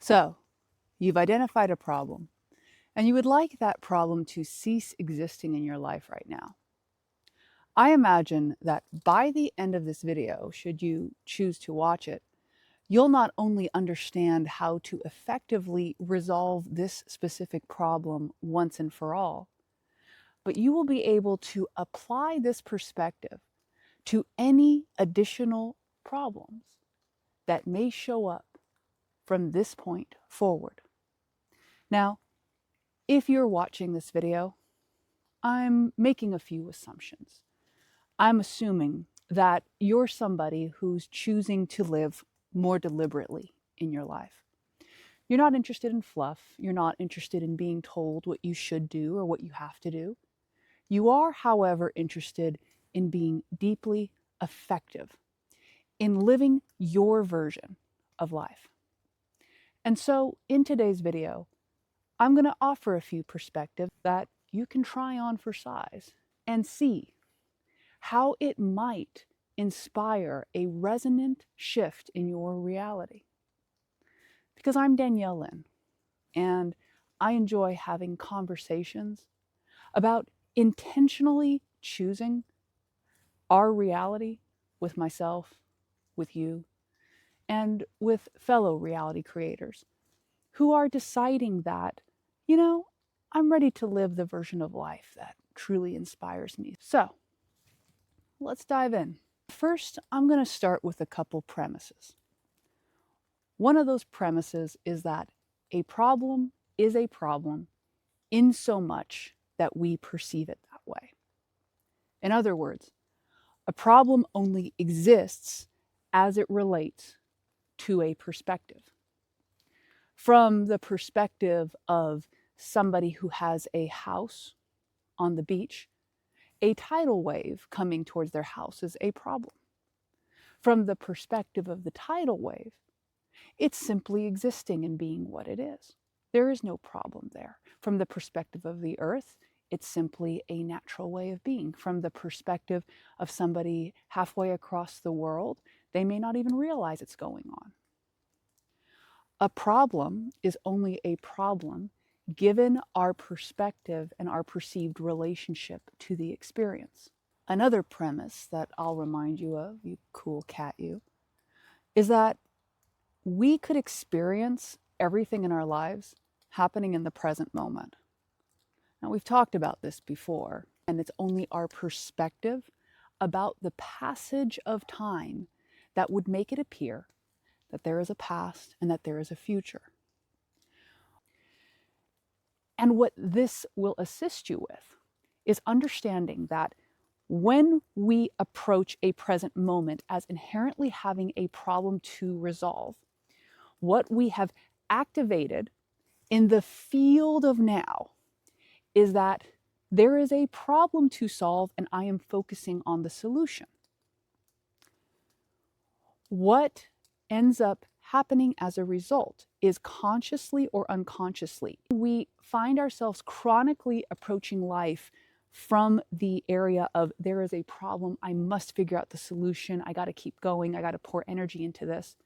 So, you've identified a problem, and you would like that problem to cease existing in your life right now. I imagine that by the end of this video, should you choose to watch it, you'll not only understand how to effectively resolve this specific problem once and for all, but you will be able to apply this perspective to any additional problems that may show up from this point forward. Now, if you're watching this video, I'm making a few assumptions. I'm assuming that you're somebody who's choosing to live more deliberately in your life. You're not interested in fluff. You're not interested in being told what you should do or what you have to do. You are, however, interested in being deeply effective, in living your version of life. And so in today's video, I'm going to offer a few perspectives that you can try on for size and see how it might inspire a resonant shift in your reality. Because I'm Danielle Lynn, and I enjoy having conversations about intentionally choosing our reality with myself, with you, and with fellow reality creators who are deciding that, I'm ready to live the version of life that truly inspires me. So, let's dive in. First, I'm going to start with a couple premises. One of those premises is that a problem is a problem in so much that we perceive it that way. In other words, a problem only exists as it relates to a perspective. From the perspective of somebody who has a house on the beach, a tidal wave coming towards their house is a problem. From the perspective of the tidal wave, it's simply existing and being what it is. There is no problem there. From the perspective of the earth, it's simply a natural way of being. From the perspective of somebody halfway across the world, they may not even realize it's going on. A problem is only a problem given our perspective and our perceived relationship to the experience. Another premise that I'll remind you of, you cool cat you, is that we could experience everything in our lives happening in the present moment. Now, we've talked about this before, and it's only our perspective about the passage of time that would make it appear that there is a past and that there is a future. And what this will assist you with is understanding that when we approach a present moment as inherently having a problem to resolve, what we have activated in the field of now is that there is a problem to solve and I am focusing on the solution. What ends up happening as a result is consciously or unconsciously, we find ourselves chronically approaching life from the area of there is a problem, I must figure out the solution, I got to keep going, I got to pour energy into this.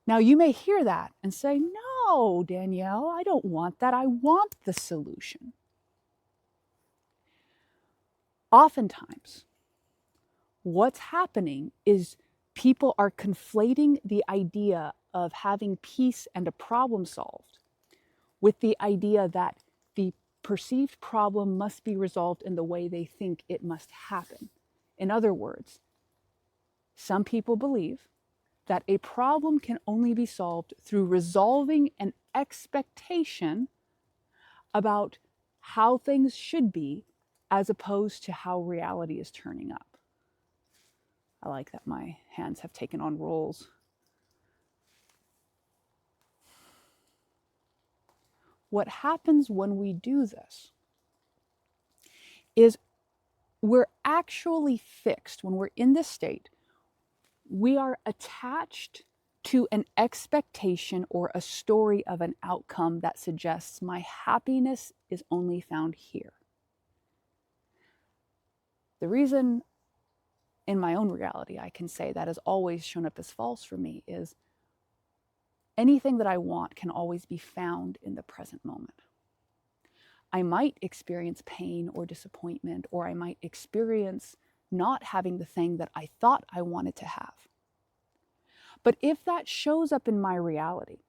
Now you may hear that and say, no, Danielle, I don't want that. I want the solution. Oftentimes, what's happening is people are conflating the idea of having peace and a problem solved with the idea that the perceived problem must be resolved in the way they think it must happen. In other words, some people believe that a problem can only be solved through resolving an expectation about how things should be as opposed to how reality is turning up. I like that my hands have taken on roles. What happens when we do this is we're actually fixed. When we're in this state, we are attached to an expectation or a story of an outcome that suggests my happiness is only found here. The reason in my own reality I can say that has always shown up as false for me is anything that I want can always be found in the present moment. I might experience pain or disappointment, or I might experience not having the thing that I thought I wanted to have. But if that shows up in my reality,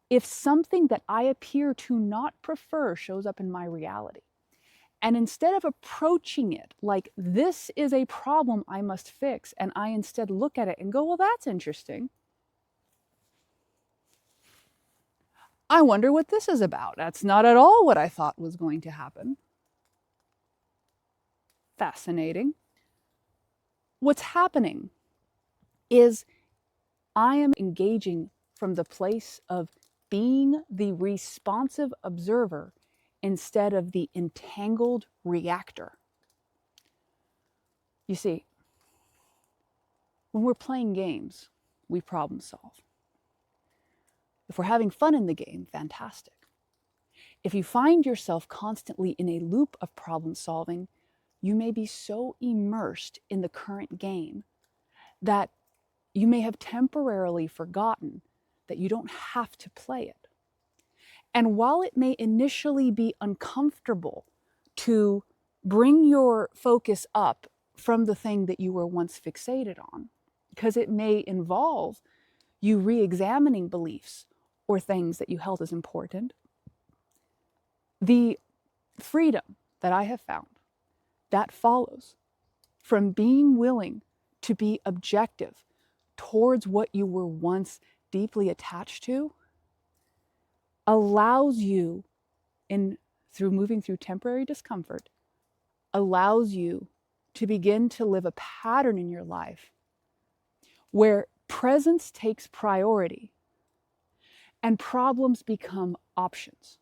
if something that I appear to not prefer shows up in my reality, and instead of approaching it like this is a problem I must fix, and I instead look at it and go, well, that's interesting. I wonder what this is about. That's not at all what I thought was going to happen. Fascinating. What's happening is I am engaging from the place of being the responsive observer instead of the entangled reactor. You see, when we're playing games, we problem solve. If we're having fun in the game, fantastic. If you find yourself constantly in a loop of problem solving, you may be so immersed in the current game that you may have temporarily forgotten that you don't have to play it. And while it may initially be uncomfortable to bring your focus up from the thing that you were once fixated on, because it may involve you re-examining beliefs or things that you held as important, the freedom that I have found that follows from being willing to be objective towards what you were once deeply attached to allows you, through moving through temporary discomfort, allows you to begin to live a pattern in your life where presence takes priority and problems become options.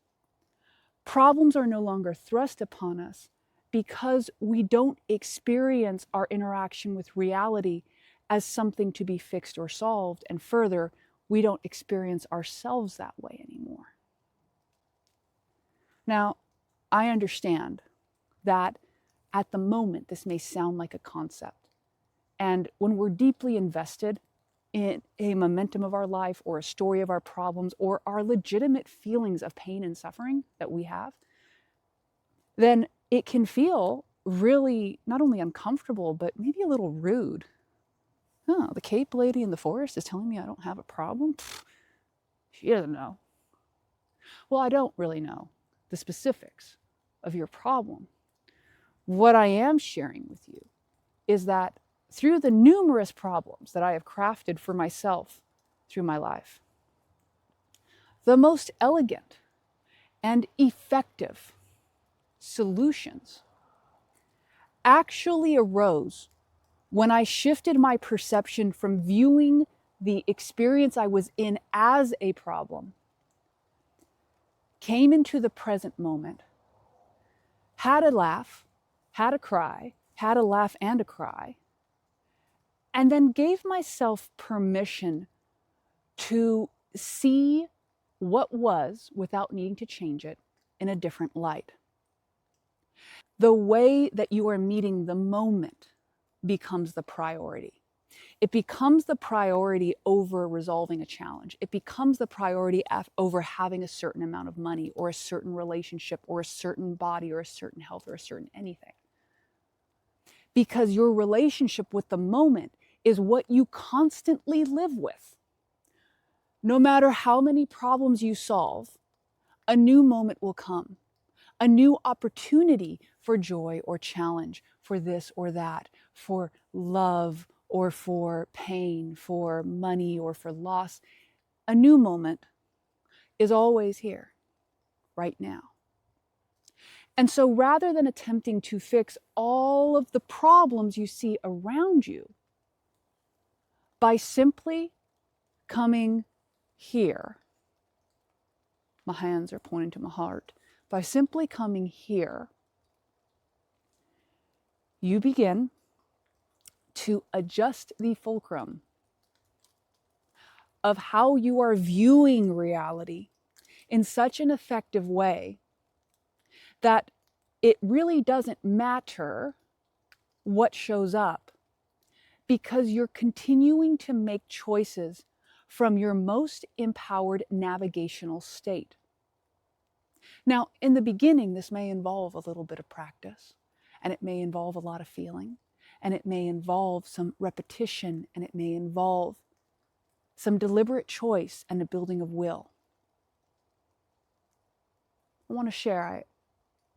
Problems are no longer thrust upon us because we don't experience our interaction with reality as something to be fixed or solved, and further, we don't experience ourselves that way anymore. Now, I understand that at the moment this may sound like a concept, and when we're deeply invested in a momentum of our life or a story of our problems or our legitimate feelings of pain and suffering that we have, then it can feel really not only uncomfortable, but maybe a little rude. Oh, the Cape lady in the forest is telling me I don't have a problem? Pfft, she doesn't know. Well, I don't really know the specifics of your problem. What I am sharing with you is that through the numerous problems that I have crafted for myself through my life, the most elegant and effective solutions actually arose when I shifted my perception from viewing the experience I was in as a problem, came into the present moment, had a laugh, had a cry, had a laugh and a cry, and then gave myself permission to see what was without needing to change it in a different light. The way that you are meeting the moment becomes the priority. It becomes the priority over resolving a challenge. It becomes the priority over having a certain amount of money or a certain relationship or a certain body or a certain health or a certain anything. Because your relationship with the moment is what you constantly live with. No matter how many problems you solve, a new moment will come. A new opportunity for joy or challenge, for this or that, for love or for pain, for money or for loss. A new moment is always here, right now. And so rather than attempting to fix all of the problems you see around you, by simply coming here, my hands are pointing to my heart, by simply coming here, you begin to adjust the fulcrum of how you are viewing reality in such an effective way that it really doesn't matter what shows up, because you're continuing to make choices from your most empowered navigational state. Now, in the beginning, this may involve a little bit of practice, and it may involve a lot of feeling, and it may involve some repetition, and it may involve some deliberate choice and the building of will. I want to share, I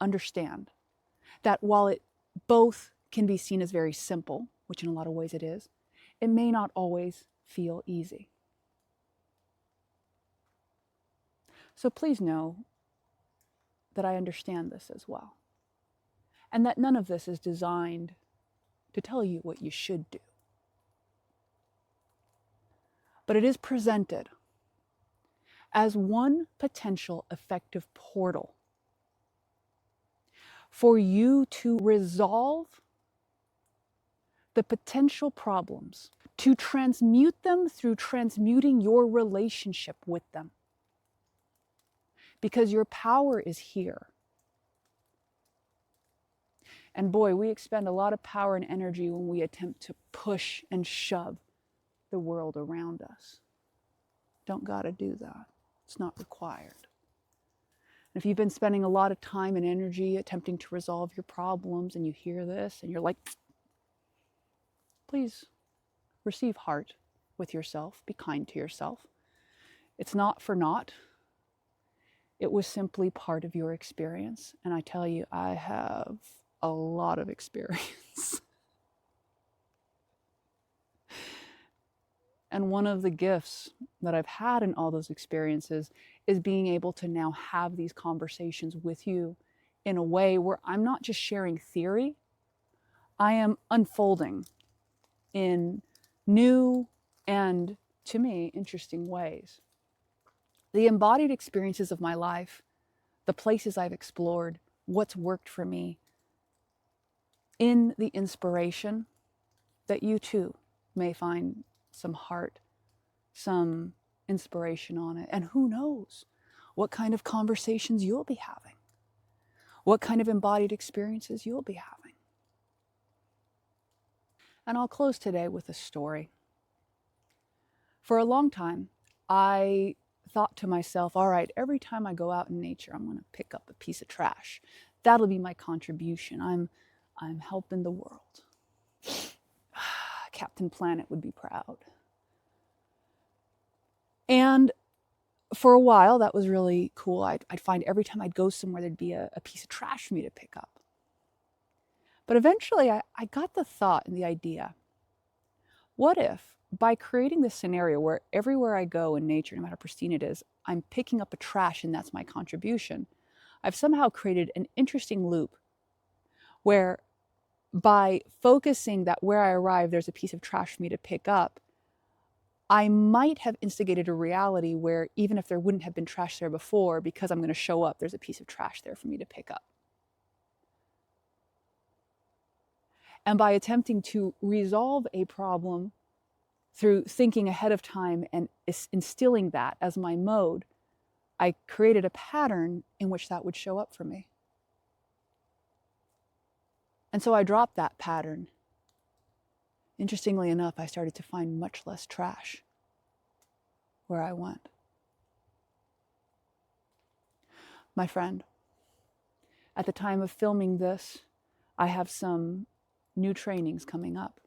understand that while it both can be seen as very simple, which in a lot of ways it is, it may not always feel easy. So please know that I understand this as well, and that none of this is designed to tell you what you should do. But it is presented as one potential effective portal for you to resolve the potential problems, to transmute them through transmuting your relationship with them. Because your power is here. And boy, we expend a lot of power and energy when we attempt to push and shove the world around us. Don't gotta do that. It's not required. And if you've been spending a lot of time and energy attempting to resolve your problems and you hear this and you're like, please receive heart with yourself. Be kind to yourself. It's not for naught. It was simply part of your experience. And I tell you, I have a lot of experience. And one of the gifts that I've had in all those experiences is being able to now have these conversations with you in a way where I'm not just sharing theory, I am unfolding in new and, to me, interesting ways. The embodied experiences of my life, the places I've explored, what's worked for me, in the inspiration that you too may find some heart, some inspiration on it. And who knows what kind of conversations you'll be having, what kind of embodied experiences you'll be having. And I'll close today with a story. For a long time, I thought to myself, all right, every time I go out in nature, I'm going to pick up a piece of trash. That'll be my contribution. I'm helping the world. Captain Planet would be proud. And for a while, that was really cool. I'd find every time I'd go somewhere, there'd be a piece of trash for me to pick up. But eventually, I got the thought and the idea, what if by creating this scenario where everywhere I go in nature, no matter how pristine it is, I'm picking up a trash and that's my contribution, I've somehow created an interesting loop where by focusing that where I arrive, there's a piece of trash for me to pick up, I might have instigated a reality where even if there wouldn't have been trash there before, because I'm going to show up, there's a piece of trash there for me to pick up. And by attempting to resolve a problem through thinking ahead of time and instilling that as my mode, I created a pattern in which that would show up for me. And so I dropped that pattern. Interestingly enough, I started to find much less trash where I went. My friend, at the time of filming this, I have some new trainings coming up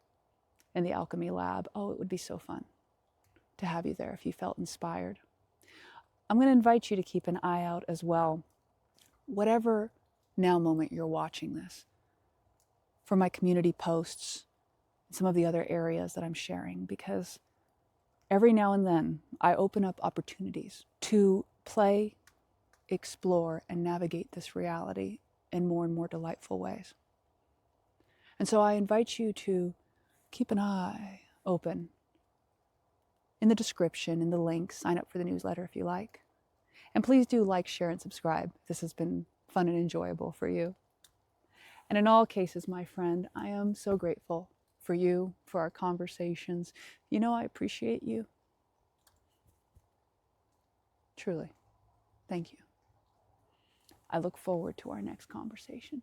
in the Alchemy lab. Oh, it would be so fun to have you there if you felt inspired. I'm going to invite you to keep an eye out as well, whatever now moment you're watching this, for my community posts and some of the other areas that I'm sharing, because every now and then I open up opportunities to play, explore, and navigate this reality in more and more delightful ways. And so I invite you to keep an eye open in the description, in the links. Sign up for the newsletter if you like. And please do like, share, and subscribe. This has been fun and enjoyable for you. And in all cases, my friend, I am so grateful for you, for our conversations. You know, I appreciate you. Truly. Thank you. I look forward to our next conversation.